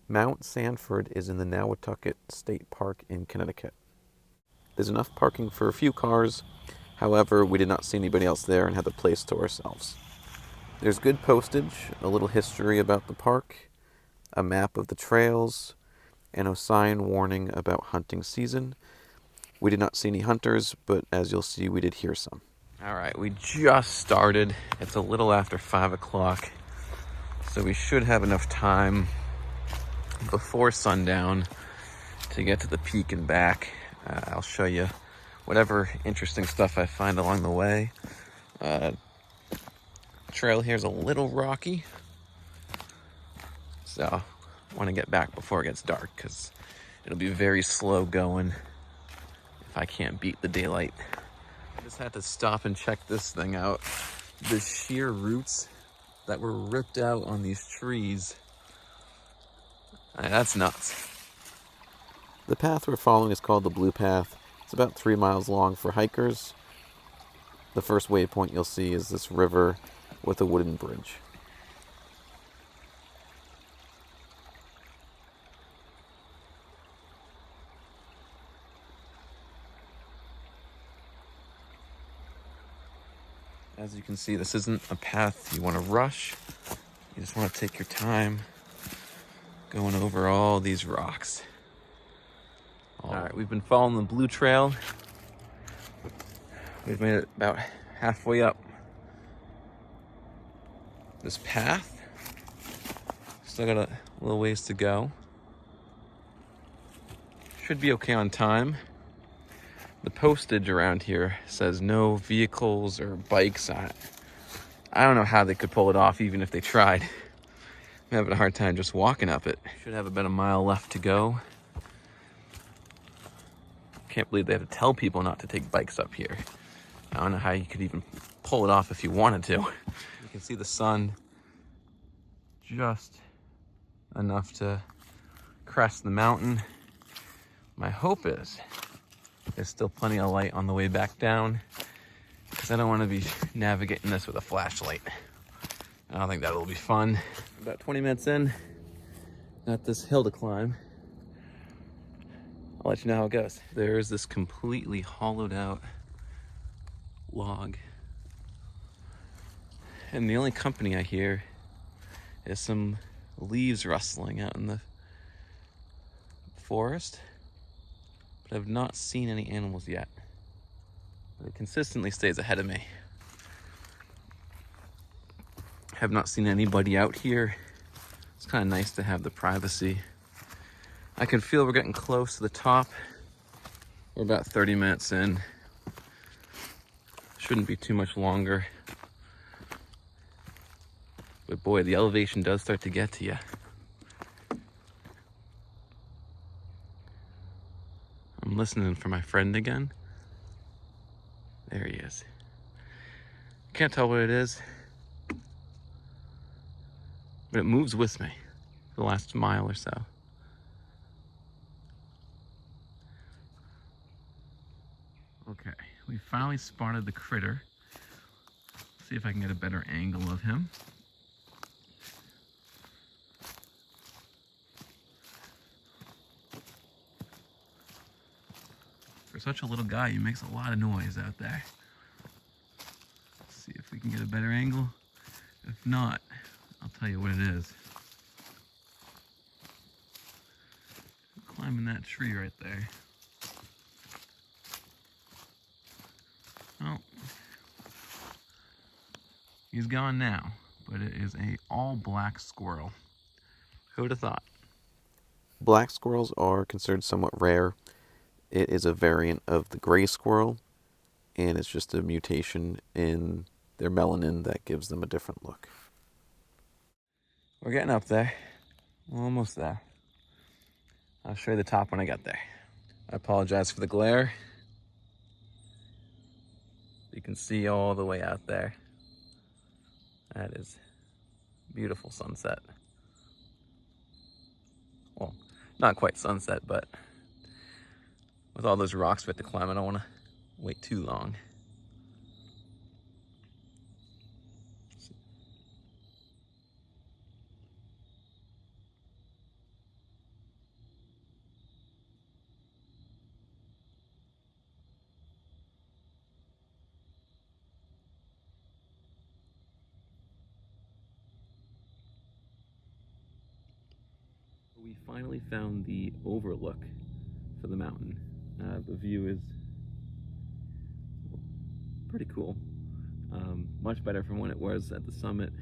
Mount Sanford is in the Nawatucket State Park in Connecticut. There's enough parking for a few cars, however, we did not see anybody else there and had the place to ourselves. There's good postage, a little history about the park, a map of the trails, and a sign warning about hunting season. We did not see any hunters, but as you'll see, we did hear some. Alright, we just started. It's a little after 5 o'clock, so we should have enough time before sundown to get to the peak and back. I'll show you whatever interesting stuff I find along the way. Trail here is a little rocky, so I want to get back before it gets dark because it'll be very slow going if I can't beat the daylight. I just had to stop and check this thing out. The sheer roots that were ripped out on these trees. That's nuts. The path we're following is called the Blue Path. It's about 3 miles long for hikers. The first waypoint you'll see is this river with a wooden bridge. As you can see, this isn't a path you want to rush. You just want to take your time going over all these rocks. All right, we've been following the Blue Trail. We've made it about halfway up this path. Still got a little ways to go. Should be okay on time. The postage around here says no vehicles or bikes. I don't know how they could pull it off even if they tried. I'm having a hard time just walking up it. Should have about a mile left to go. Can't believe they have to tell people not to take bikes up here. I don't know how you could even pull it off if you wanted to. You can see the sun just enough to crest the mountain. My hope is there's still plenty of light on the way back down because I don't want to be navigating this with a flashlight. I don't think that will be fun. About 20 minutes in, got this hill to climb. I'll let you know how it goes. There's this completely hollowed out log. And the only company I hear is some leaves rustling out in the forest. But I've not seen any animals yet. But it consistently stays ahead of me. Have not seen anybody out here. It's kind of nice to have the privacy. I can feel we're getting close to the top. We're about 30 minutes in. Shouldn't be too much longer. But boy, the elevation does start to get to you. I'm listening for my friend again. There he is. Can't tell what it is, but it moves with me for the last mile or so. Okay, we finally spotted the critter. See if I can get a better angle of him. For such a little guy, he makes a lot of noise out there. Let's see if we can get a better angle. If not, I'll tell you what it is. Climbing that tree right there. Oh, he's gone now, but it is a all black squirrel. Who would have thought? Black squirrels are considered somewhat rare. It is a variant of the gray squirrel, and it's just a mutation in their melanin that gives them a different look. We're getting up there. We're almost there. I'll show you the top when I get there. I apologize for the glare. You can see all the way out there. That is beautiful sunset. Well, not quite sunset, but with all those rocks we have to climb, I don't want to wait too long. We finally found the overlook for the mountain. The view is pretty cool. Much better from when it was at the summit.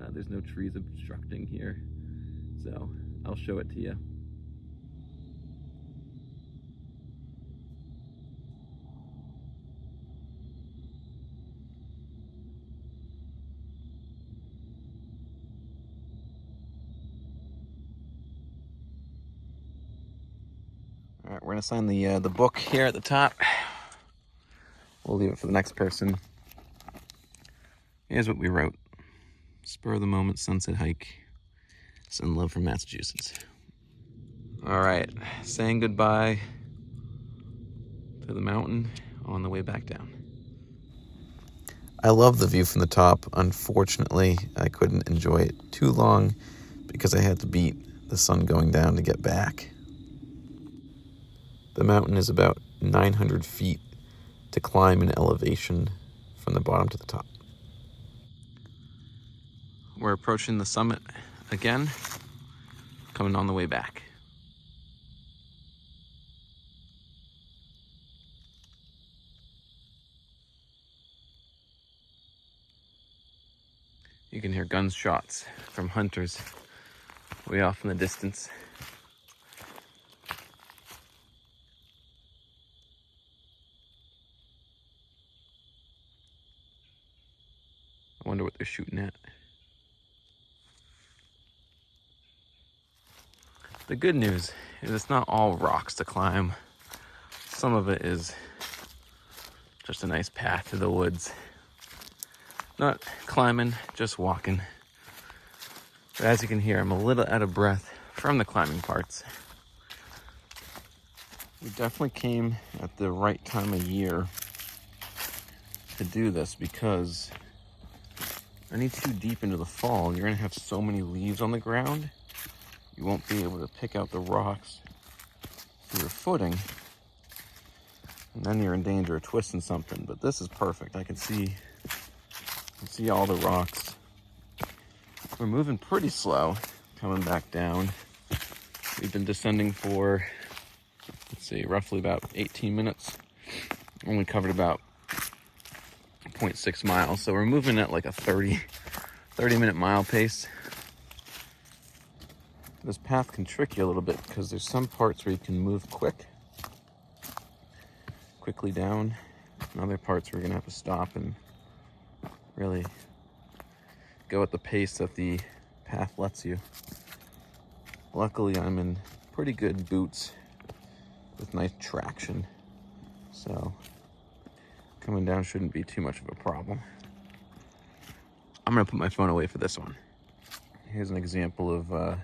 There's no trees obstructing here, so I'll show it to you. All right, we're gonna sign the book here at the top. We'll leave it for the next person. Here's what we wrote. Spur of the moment sunset hike. Send love from Massachusetts. All right, saying goodbye to the mountain on the way back down. I love the view from the top. Unfortunately, I couldn't enjoy it too long because I had to beat the sun going down to get back. The mountain is about 900 feet to climb in elevation from the bottom to the top. We're approaching the summit again, coming on the way back. You can hear gunshots from hunters way off in the distance. I wonder what they're shooting at. The good news is it's not all rocks to climb. Some of it is just a nice path to the woods. Not climbing, just walking. But as you can hear, I'm a little out of breath from the climbing parts. We definitely came at the right time of year to do this because any too deep into the fall, you're gonna have so many leaves on the ground, you won't be able to pick out the rocks for your footing, and then you're in danger of twisting something. But this is perfect. I can see all the rocks. We're moving pretty slow coming back down. We've been descending for, let's see, roughly about 18 minutes. Only covered about 0.6 miles, so we're moving at like a 30-minute mile pace. This path can trick you a little bit because there's some parts where you can move quickly down, and other parts where you're gonna have to stop and really go at the pace that the path lets you. Luckily, I'm in pretty good boots with nice traction, so coming down shouldn't be too much of a problem. I'm gonna put my phone away for this one. Here's an example of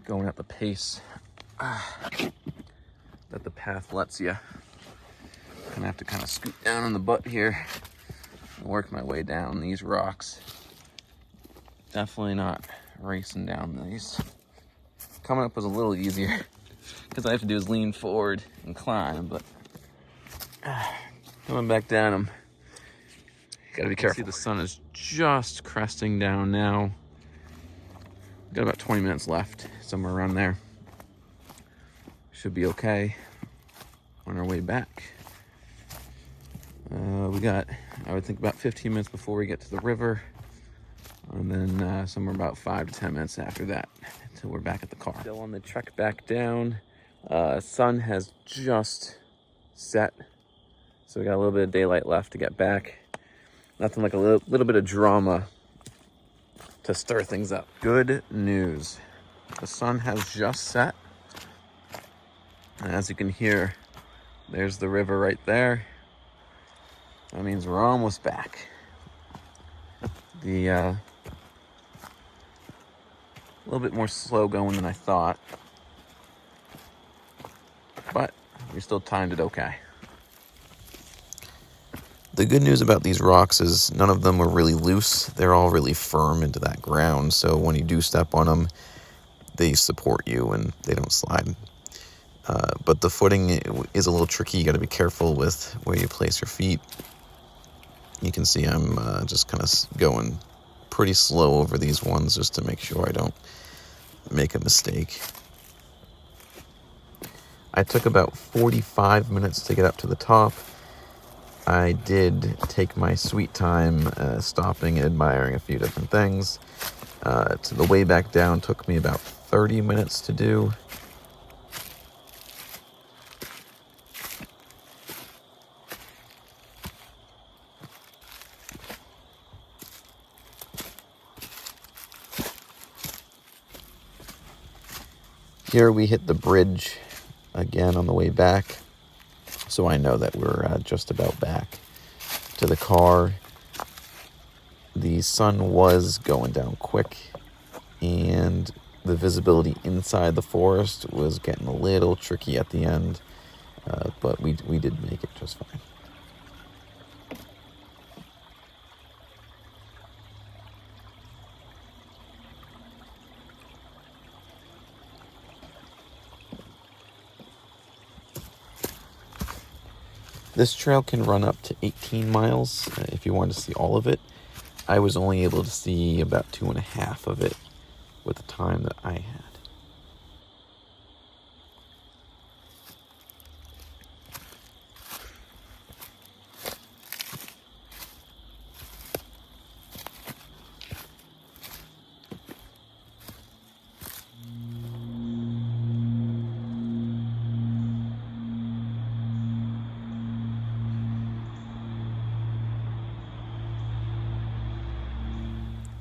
going at the pace that the path lets you. Gonna have to kind of scoot down on the butt here and work my way down these rocks. Definitely not racing down these. Coming up was a little easier because all I have to do is lean forward and climb, but coming back down them, gotta be careful. See, the sun is just cresting down now. Got about 20 minutes left, somewhere around there. Should be okay on our way back. We got, I would think, about 15 minutes before we get to the river, and then somewhere about 5 to 10 minutes after that until we're back at the car. Still on the trek back down. Sun has just set, so we got a little bit of daylight left to get back. Nothing like a little bit of drama to stir things up. Good news. The sun has just set. And as you can hear, there's the river right there. That means we're almost back. A little bit more slow going than I thought, but we still timed it okay. The good news about these rocks is none of them are really loose. They're all really firm into that ground, so when you do step on them, they support you and they don't slide. But the footing is a little tricky. You got to be careful with where you place your feet. You can see I'm just kind of going pretty slow over these ones just to make sure I don't make a mistake. I took about 45 minutes to get up to the top. I did take my sweet time stopping and admiring a few different things. To the way back down took me about 30 minutes to do. Here we hit the bridge again on the way back, so I know that we're just about back to the car. The sun was going down quick, and the visibility inside the forest was getting a little tricky at the end, but we did make it just fine. This trail can run up to 18 miles if you want to see all of it. I was only able to see about 2.5 of it with the time that I had.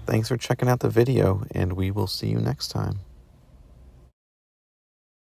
Thanks for checking out the video, and we will see you next time.